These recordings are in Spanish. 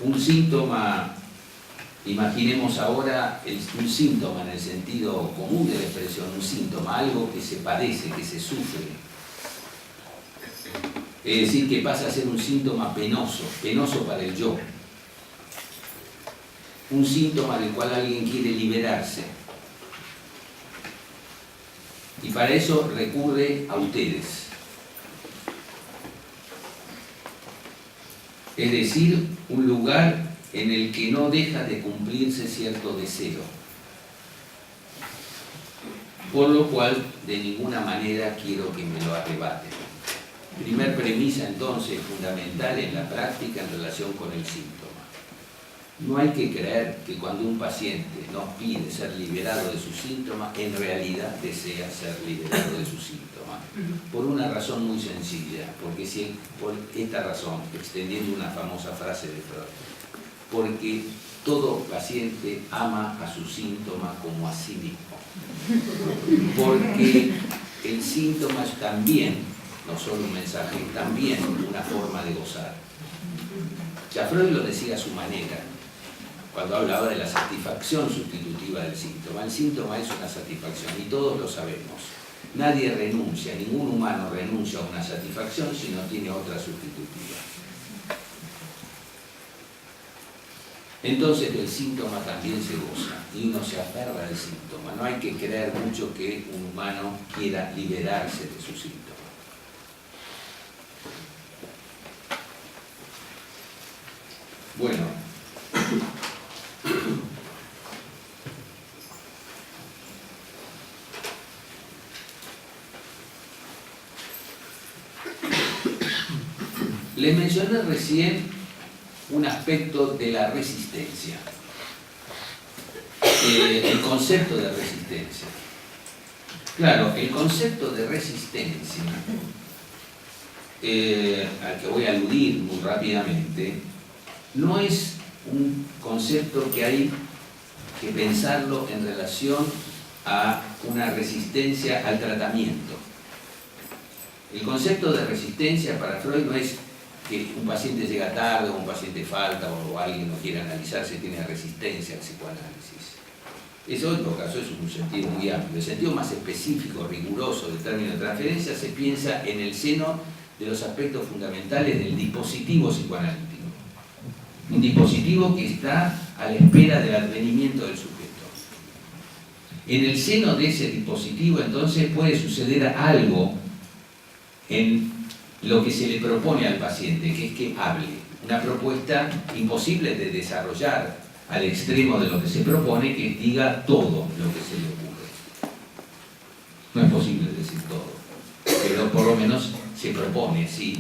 Un síntoma, imaginemos ahora un síntoma en el sentido común de la expresión, un síntoma, algo que se padece, que se sufre. Es decir, que pasa a ser un síntoma penoso, penoso para el yo. Un síntoma del cual alguien quiere liberarse. Y para eso recurre a ustedes. Es decir, un lugar en el que no deja de cumplirse cierto deseo. Por lo cual, de ninguna manera quiero que me lo arrebaten. Primer premisa, entonces, fundamental en la práctica en relación con el síntoma. No hay que creer que cuando un paciente nos pide ser liberado de su síntoma, en realidad desea ser liberado de su síntoma. Por una razón muy sencilla, porque si por esta razón, extendiendo una famosa frase de Freud, porque todo paciente ama a su síntoma como a sí mismo. Porque el síntoma es también, no solo un mensaje, también una forma de gozar. Ya Freud lo decía a su manera, cuando hablaba de la satisfacción sustitutiva del síntoma. El síntoma es una satisfacción y todos lo sabemos. Nadie renuncia, ningún humano renuncia a una satisfacción si no tiene otra sustitutiva. Entonces del síntoma también se goza y uno se aferra al síntoma. No hay que creer mucho que un humano quiera liberarse de su síntoma. Bueno, les mencioné recién un aspecto de la resistencia, el concepto de resistencia. Claro, el concepto de resistencia, al que voy a aludir muy rápidamente, no es un concepto que hay que pensarlo en relación a una resistencia al tratamiento. El concepto de resistencia para Freud no es que un paciente llega tarde o un paciente falta o alguien no quiere analizarse, tiene resistencia al psicoanálisis. Eso en todo caso es un sentido muy amplio. El sentido más específico, riguroso del término de transferencia se piensa en el seno de los aspectos fundamentales del dispositivo psicoanalítico. Un dispositivo que está a la espera del advenimiento del sujeto. En el seno de ese dispositivo entonces puede suceder algo en lo que se le propone al paciente, que es que hable. Una propuesta imposible de desarrollar al extremo de lo que se propone, que diga todo lo que se le ocurre. No es posible decir todo, pero por lo menos se propone, sí,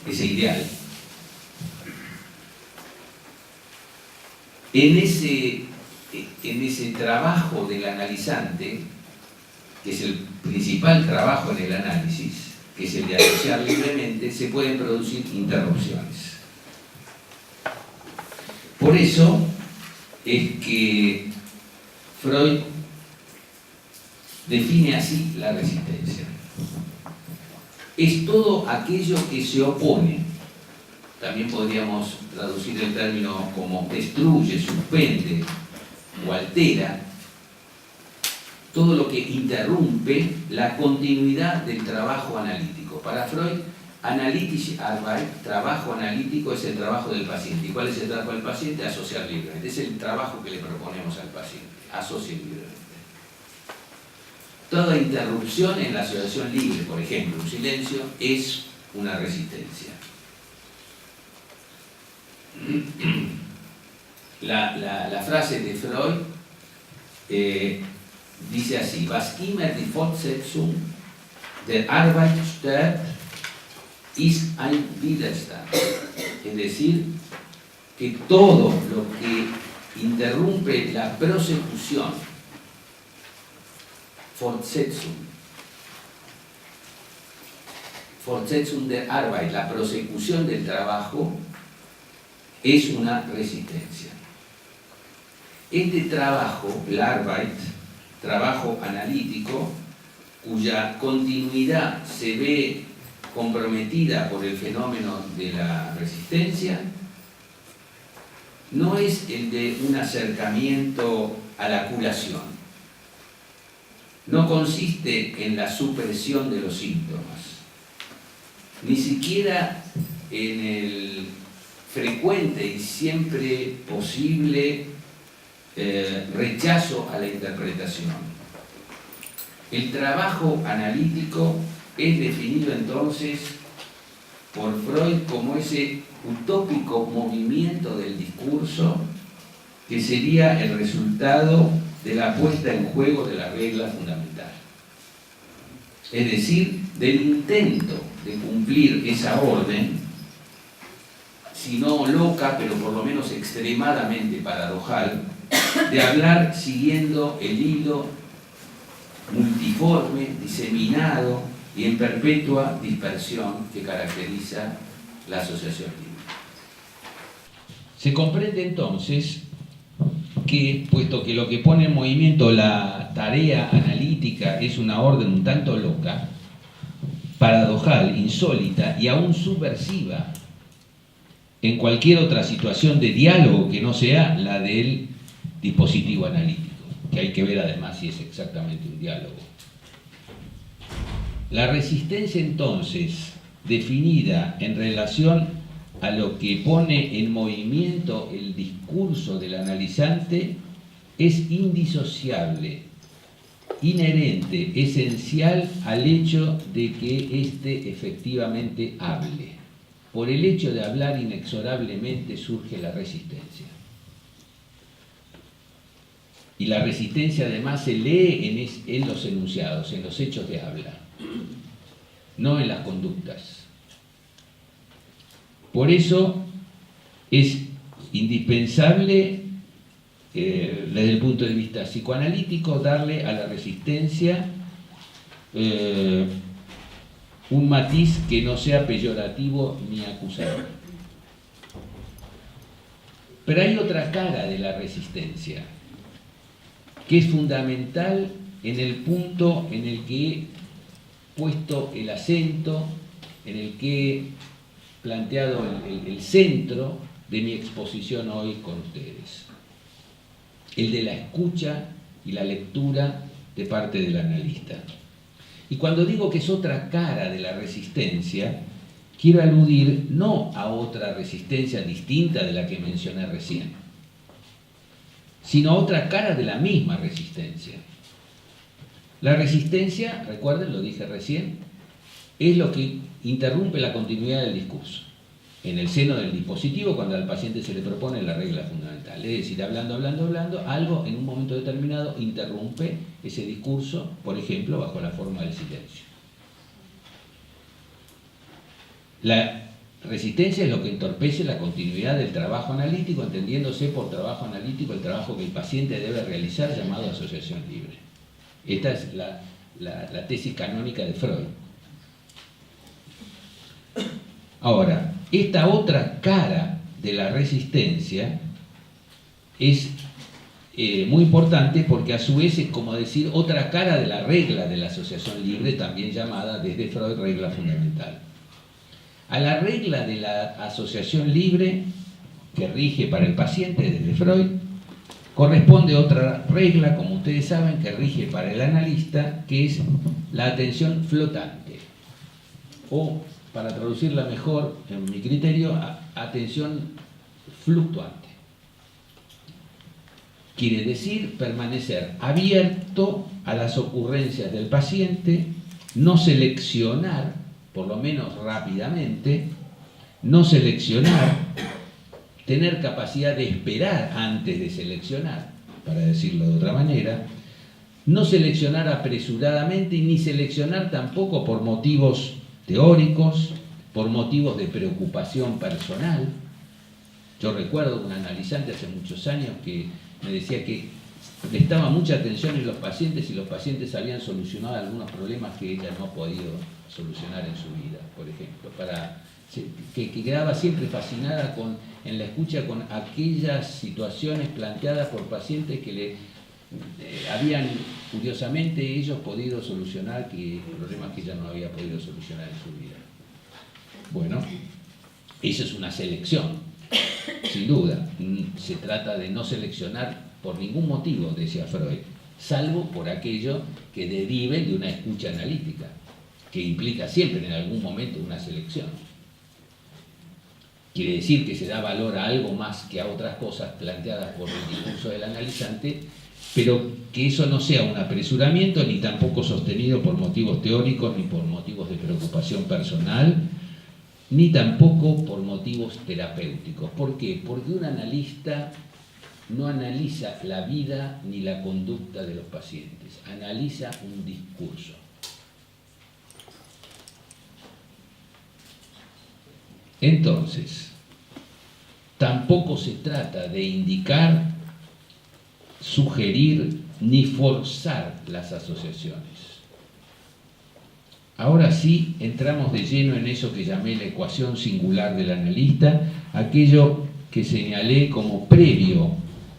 ese ideal. En ese trabajo del analizante, que es el principal trabajo en el análisis, que es el de asociar libremente, se pueden producir interrupciones. Por eso es que Freud define así la resistencia. Es todo aquello que se opone. También podríamos traducir el término como destruye, suspende o altera. Todo lo que interrumpe la continuidad del trabajo analítico. Para Freud, Analytische Arbeit, trabajo analítico, es el trabajo del paciente. ¿Y cuál es el trabajo del paciente? Asociar libremente. Es el trabajo que le proponemos al paciente. Asocie libremente. Toda interrupción en la asociación libre, por ejemplo, un silencio, es una resistencia. La frase de Freud dice así: Was immer die Fortsetzung der Arbeit stört, ist ein Widerstand. Es decir, que todo lo que interrumpe la prosecución, Fortsetzung der Arbeit, la prosecución del trabajo, es una resistencia. Este trabajo, el Arbeit, trabajo analítico, cuya continuidad se ve comprometida por el fenómeno de la resistencia, no es el de un acercamiento a la curación. No consiste en la supresión de los síntomas, ni siquiera en el frecuente y siempre posible rechazo a la interpretación. El trabajo analítico es definido entonces por Freud como ese utópico movimiento del discurso que sería el resultado de la puesta en juego de la regla fundamental. Es decir, del intento de cumplir esa orden, si no loca, pero por lo menos extremadamente paradojal, de hablar siguiendo el hilo multiforme, diseminado y en perpetua dispersión que caracteriza la asociación libre. Se comprende entonces que, puesto que lo que pone en movimiento la tarea analítica es una orden un tanto loca, paradojal, insólita y aún subversiva en cualquier otra situación de diálogo que no sea la del dispositivo analítico, que hay que ver además si es exactamente un diálogo. La resistencia entonces, definida en relación a lo que pone en movimiento el discurso del analizante, es indisociable, inherente, esencial al hecho de que éste efectivamente hable. Por el hecho de hablar inexorablemente surge la resistencia. Y la resistencia además se lee en los enunciados, en los hechos de habla, no en las conductas. Por eso es indispensable, desde el punto de vista psicoanalítico, darle a la resistencia un matiz que no sea peyorativo ni acusador. Pero hay otra cara de la resistencia, que es fundamental en el punto en el que he puesto el acento, en el que he planteado el centro de mi exposición hoy con ustedes. El de la escucha y la lectura de parte del analista. Y cuando digo que es otra cara de la resistencia, quiero aludir no a otra resistencia distinta de la que mencioné recién, sino a otra cara de la misma resistencia. La resistencia, recuerden, lo dije recién, es lo que interrumpe la continuidad del discurso en el seno del dispositivo cuando al paciente se le propone la regla fundamental. Es decir, hablando, algo en un momento determinado interrumpe ese discurso, por ejemplo, bajo la forma del silencio. La resistencia es lo que entorpece la continuidad del trabajo analítico, entendiéndose por trabajo analítico el trabajo que el paciente debe realizar, llamado asociación libre. Esta es la tesis canónica de Freud. Ahora, esta otra cara de la resistencia es muy importante porque a su vez es como decir otra cara de la regla de la asociación libre, también llamada desde Freud regla fundamental. A la regla de la asociación libre que rige para el paciente desde Freud corresponde otra regla, como ustedes saben, que rige para el analista, que es la atención flotante, o para traducirla mejor, en mi criterio, atención fluctuante. Quiere decir permanecer abierto a las ocurrencias del paciente, no seleccionar, por lo menos rápidamente, no seleccionar, tener capacidad de esperar antes de seleccionar, para decirlo de otra manera, no seleccionar apresuradamente y ni seleccionar tampoco por motivos teóricos, por motivos de preocupación personal. Yo recuerdo un analizante hace muchos años que me decía que prestaba mucha atención en los pacientes y los pacientes habían solucionado algunos problemas que ella no ha podido solucionar en su vida, por ejemplo, que quedaba siempre fascinada en la escucha con aquellas situaciones planteadas por pacientes que le habían curiosamente ellos podido solucionar problemas que ella no había podido solucionar en su vida. Bueno, eso es una selección. sin duda. Se trata de no seleccionar por ningún motivo, decía Freud, salvo por aquello que derive de una escucha analítica, que implica siempre en algún momento una selección. Quiere decir que se da valor a algo más que a otras cosas planteadas por el discurso del analizante, pero que eso no sea un apresuramiento ni tampoco sostenido por motivos teóricos ni por motivos de preocupación personal, ni tampoco por motivos terapéuticos. ¿Por qué? Porque un analista no analiza la vida ni la conducta de los pacientes, analiza un discurso. Entonces, tampoco se trata de indicar, sugerir ni forzar las asociaciones. Ahora sí entramos de lleno en eso que llamé la ecuación singular del analista, aquello que señalé como previo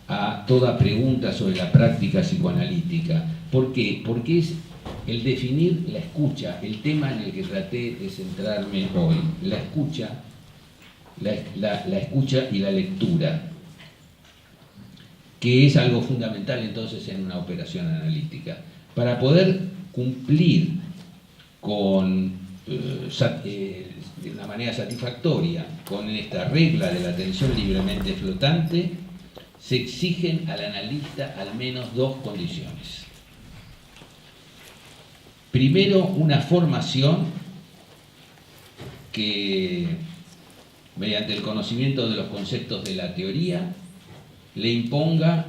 a toda pregunta sobre la práctica psicoanalítica. ¿Por qué? Porque es el definir la escucha, el tema en el que traté de centrarme hoy, la escucha, la escucha y la lectura, que es algo fundamental entonces en una operación analítica. Para poder cumplir de una manera satisfactoria con esta regla de la atención libremente flotante, se exigen al analista al menos dos condiciones. Primero, una formación que, mediante el conocimiento de los conceptos de la teoría, le imponga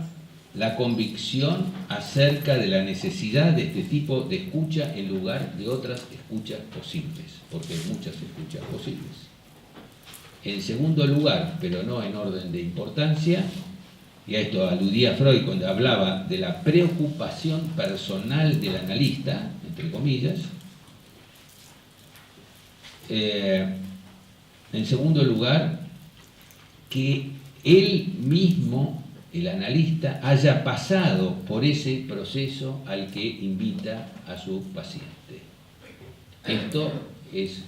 la convicción acerca de la necesidad de este tipo de escucha en lugar de otras escuchas posibles, porque hay muchas escuchas posibles. En segundo lugar, pero no en orden de importancia, y a esto aludía Freud cuando hablaba de la preocupación personal del analista, entre comillas, en segundo lugar, que él mismo, el analista, haya pasado por ese proceso al que invita a su paciente. Esto es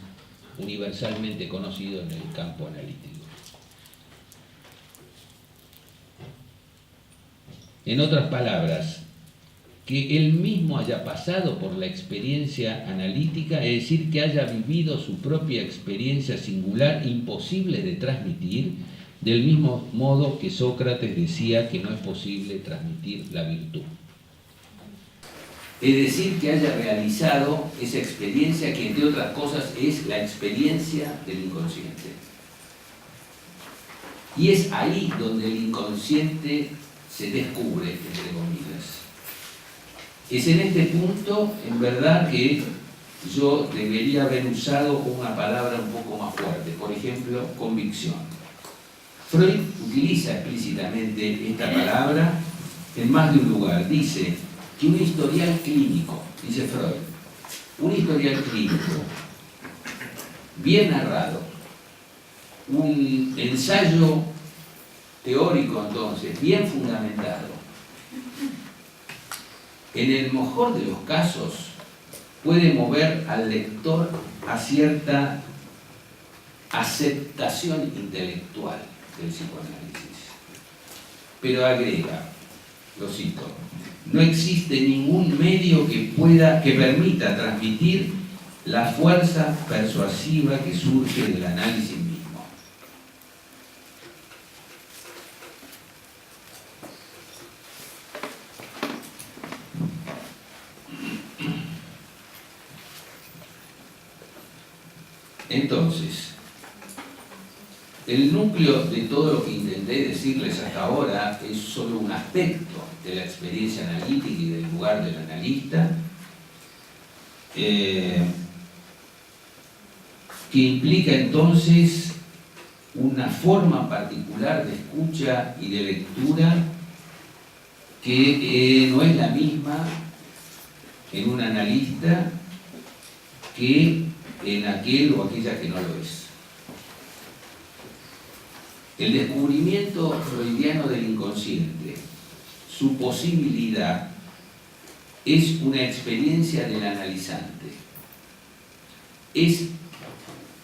universalmente conocido en el campo analítico. En otras palabras, que él mismo haya pasado por la experiencia analítica, es decir, que haya vivido su propia experiencia singular, imposible de transmitir, del mismo modo que Sócrates decía que no es posible transmitir la virtud. Es decir, que haya realizado esa experiencia que, entre otras cosas, es la experiencia del inconsciente. Y es ahí donde el inconsciente se descubre, entre comillas. Es en este punto, en verdad, que yo debería haber usado una palabra un poco más fuerte, por ejemplo, convicción. Freud utiliza explícitamente esta palabra en más de un lugar. Dice que un historial clínico, dice Freud, un historial clínico bien narrado, un ensayo teórico entonces bien fundamentado, en el mejor de los casos puede mover al lector a cierta aceptación intelectual del psicoanálisis. Pero agrega, lo cito, no existe ningún medio que permita transmitir la fuerza persuasiva que surge del análisis mismo. Entonces, el núcleo de todo lo que intenté decirles hasta ahora es solo un aspecto de la experiencia analítica y del lugar del analista, que implica entonces una forma particular de escucha y de lectura que no es la misma en un analista que en aquel o aquella que no lo es. El descubrimiento freudiano del inconsciente, su posibilidad, es una experiencia del analizante. Es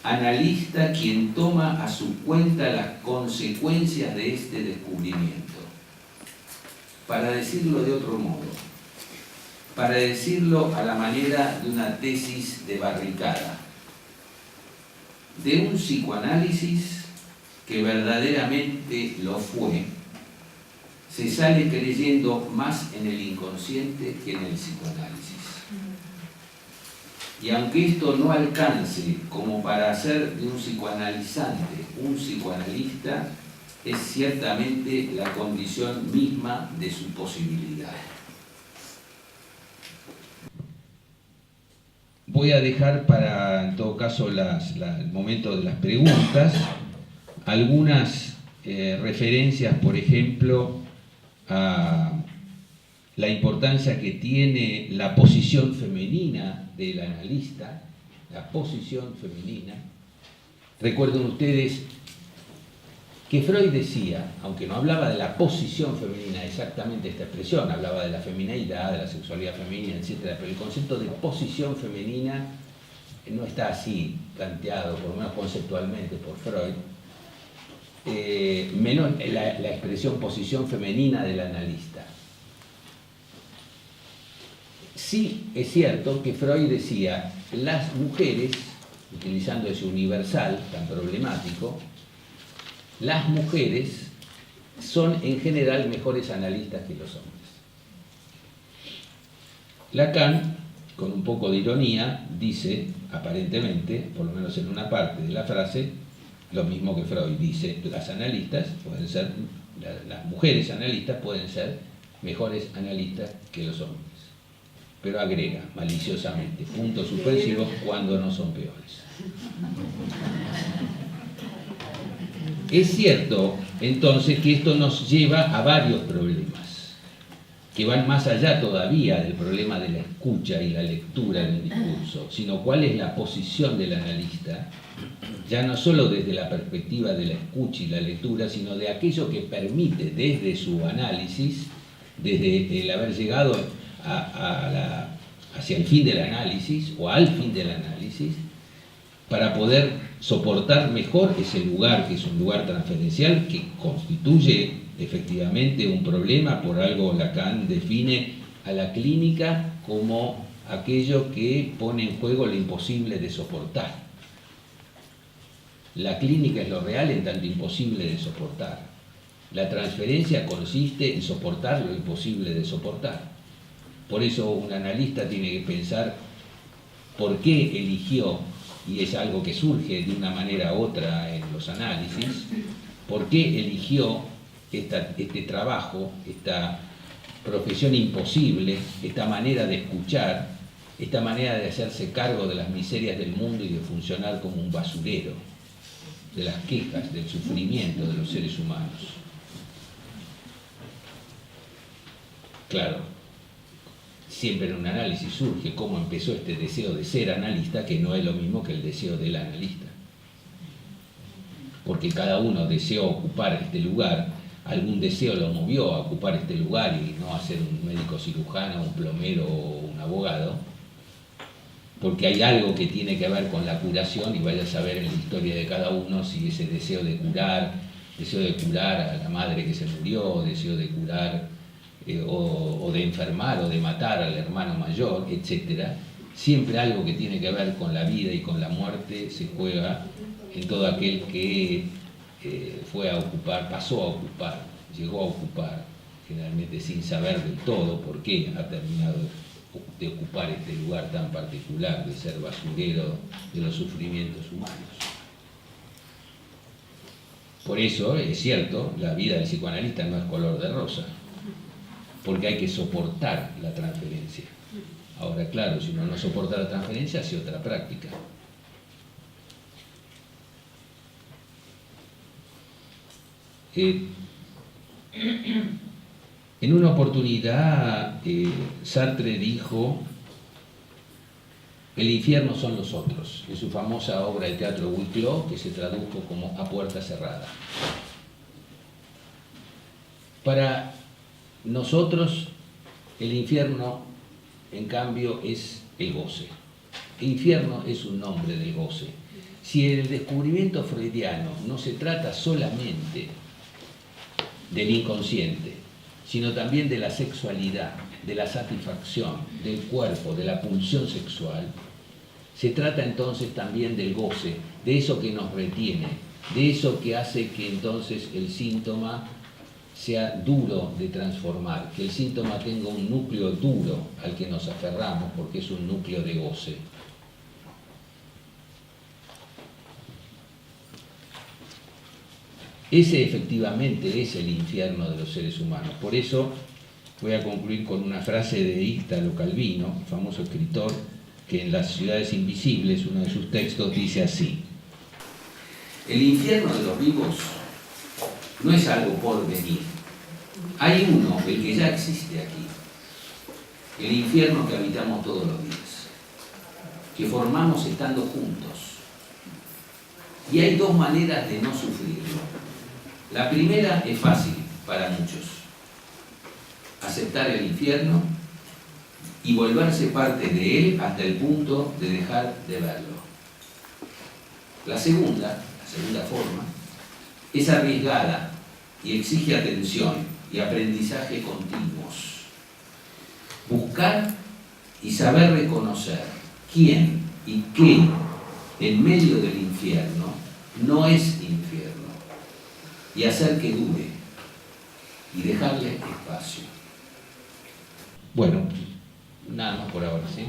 analista quien toma a su cuenta las consecuencias de este descubrimiento. Para decirlo de otro modo, para decirlo a la manera de una tesis de barricada, de un psicoanálisis que verdaderamente lo fue, se sale creyendo más en el inconsciente que en el psicoanálisis. Y aunque esto no alcance como para hacer de un psicoanalizante un psicoanalista, es ciertamente la condición misma de su posibilidad. Voy a dejar para, en todo caso, el momento de las preguntas, algunas referencias, por ejemplo, a la importancia que tiene la posición femenina del analista, la posición femenina. Recuerden ustedes que Freud decía, aunque no hablaba de la posición femenina, exactamente esta expresión, hablaba de la femineidad, de la sexualidad femenina, etc., pero el concepto de posición femenina no está así planteado, por lo menos conceptualmente, por Freud, menos la expresión posición femenina del analista. Sí es cierto que Freud decía, las mujeres, utilizando ese universal tan problemático, las mujeres son en general mejores analistas que los hombres. Lacan, con un poco de ironía, dice, aparentemente, por lo menos en una parte de la frase, lo mismo que Freud dice, las mujeres analistas pueden ser mejores analistas que los hombres. Pero agrega, maliciosamente, puntos suspensivos cuando no son peores. Es cierto, entonces, que esto nos lleva a varios problemas, que van más allá todavía del problema de la escucha y la lectura del discurso, sino cuál es la posición del analista, ya no solo desde la perspectiva de la escucha y la lectura, sino de aquello que permite desde su análisis, desde el haber llegado hacia el fin del análisis o al fin del análisis, para poder soportar mejor ese lugar, que es un lugar transferencial, que constituye efectivamente un problema. Por algo Lacan define a la clínica como aquello que pone en juego lo imposible de soportar. La clínica es lo real en tanto imposible de soportar. La transferencia consiste en soportar lo imposible de soportar. Por eso un analista tiene que pensar por qué eligió, y es algo que surge de una manera u otra en los análisis, por qué eligió este trabajo, esta profesión imposible, esta manera de escuchar, esta manera de hacerse cargo de las miserias del mundo y de funcionar como un basurero, de las quejas, del sufrimiento de los seres humanos. Claro, siempre en un análisis surge cómo empezó este deseo de ser analista, que no es lo mismo que el deseo del analista. Porque cada uno deseó ocupar este lugar, algún deseo lo movió a ocupar este lugar y no a ser un médico cirujano, un plomero o un abogado, porque hay algo que tiene que ver con la curación, y vaya a saber en la historia de cada uno si ese deseo de curar a la madre que se murió, deseo de curar o de enfermar o de matar al hermano mayor, etc. Siempre algo que tiene que ver con la vida y con la muerte se juega en todo aquel que pasó a ocupar, llegó a ocupar, generalmente sin saber del todo por qué ha terminado de ocupar este lugar tan particular de ser basurero de los sufrimientos humanos. Por eso, es cierto, la vida del psicoanalista no es color de rosa, porque hay que soportar la transferencia. Ahora, claro, si uno no soporta la transferencia, hace otra práctica. En una oportunidad, Sartre dijo: el infierno son los otros, en su famosa obra de teatro Huis clos, que se tradujo como A puerta cerrada. Para nosotros, el infierno, en cambio, es el goce. El infierno es un nombre del goce. Si el descubrimiento freudiano no se trata solamente del inconsciente, sino también de la sexualidad, de la satisfacción, del cuerpo, de la pulsión sexual, se trata entonces también del goce, de eso que nos retiene, de eso que hace que entonces el síntoma sea duro de transformar, que el síntoma tenga un núcleo duro al que nos aferramos porque es un núcleo de goce. Ese efectivamente es el infierno de los seres humanos. Por eso voy a concluir con una frase de Ítalo Calvino, famoso escritor, que en Las ciudades invisibles, uno de sus textos, dice así: el infierno de los vivos no es algo por venir. Hay uno, el que ya existe aquí. El infierno que habitamos todos los días, que formamos estando juntos. Y hay dos maneras de no sufrirlo. La primera es fácil para muchos: aceptar el infierno y volverse parte de él hasta el punto de dejar de verlo. La segunda forma, es arriesgada y exige atención y aprendizaje continuos. Buscar y saber reconocer quién y qué en medio del infierno no es infierno, y hacer que dure y dejarle espacio. Bueno, nada más por ahora, ¿sí?